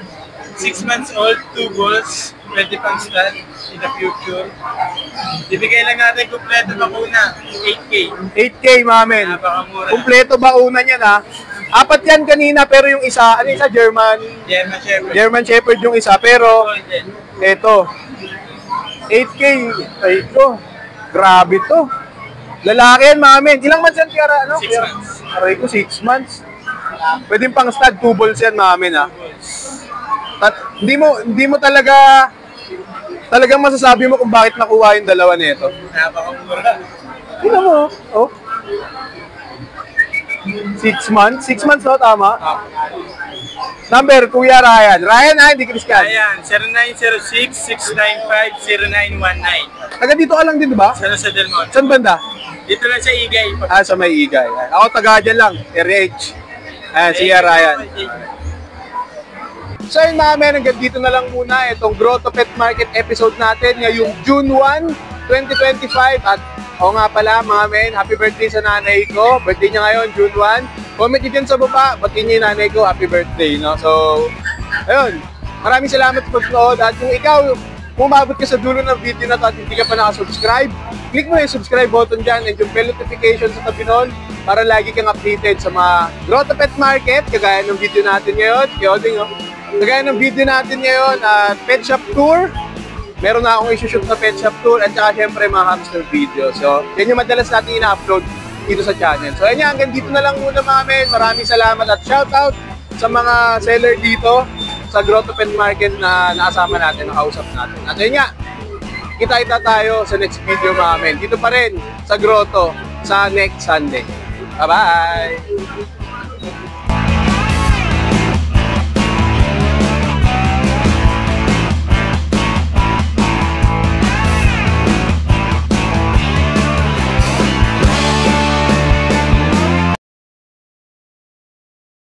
6 months old, 2 bulls, pwede pang stud in the future. Ibigay lang natin kumpleto bakuna, 8K. 8K, mamen. Napakamura. Kumpleto bauna niyan, ha? 4 yan kanina, pero yung isa, ano yung isa? German Shepherd. German Shepherd yung isa, pero Golden. ito. 8K. Ay ko. Grabe to. Lalaki yan, mamen. Ilang months yan, Kiara? Ano? 6 months. Aray ko, 6 months. Pwede pang stud, 2 balls yan, mamen, ha? Hindi mo talagang masasabi mo kung bakit nakuha yung dalawa nito. Napakamura. Tingnan mo, oh. 6 months? 6 months, no? Tama? Number, Kuya Ryan. Ryan, ha? Hindi Christian. Ayan, 0906-695-0919. Taga dito ka lang din, di ba? Sa Del Monte. Saan banda? Dito lang sa Igay. Ah, sa may Igay. Ako taga dyan lang, RH. Ayan, si Ryan. So yun mga men, hanggang dito na lang muna itong Grotto Pet Market episode natin ngayong June 1, 2025. At oo nga pala mga men, happy birthday sa nanay ko. Birthday niya ngayon, June 1. Comment nyo dyan sa baba, batiin niyo yung nanay ko, happy birthday. No? So, ayun. Maraming salamat sa pagnood. At kung ikaw, umabot ka sa dulo ng video na to at hindi ka pa nakasubscribe, click mo yung subscribe button dyan and yung bell notification sa tabi nun para lagi kang updated sa mga Grotto Pet Market, kagaya ng video natin ngayon. Kagaya ng video natin ngayon, pet shop tour. Meron na akong isushoot na pet shop tour at saka syempre mga hamster video. So, yan yung madalas natin ina-upload dito sa channel. So, yan, hanggang dito na lang muna mga men. Maraming salamat at shoutout sa mga seller dito sa Grotto Pet Market na nakasama natin, nakausap natin. At yun nga, kita-kita tayo sa next video mga men. Dito pa rin sa Grotto sa next Sunday. Bye-bye!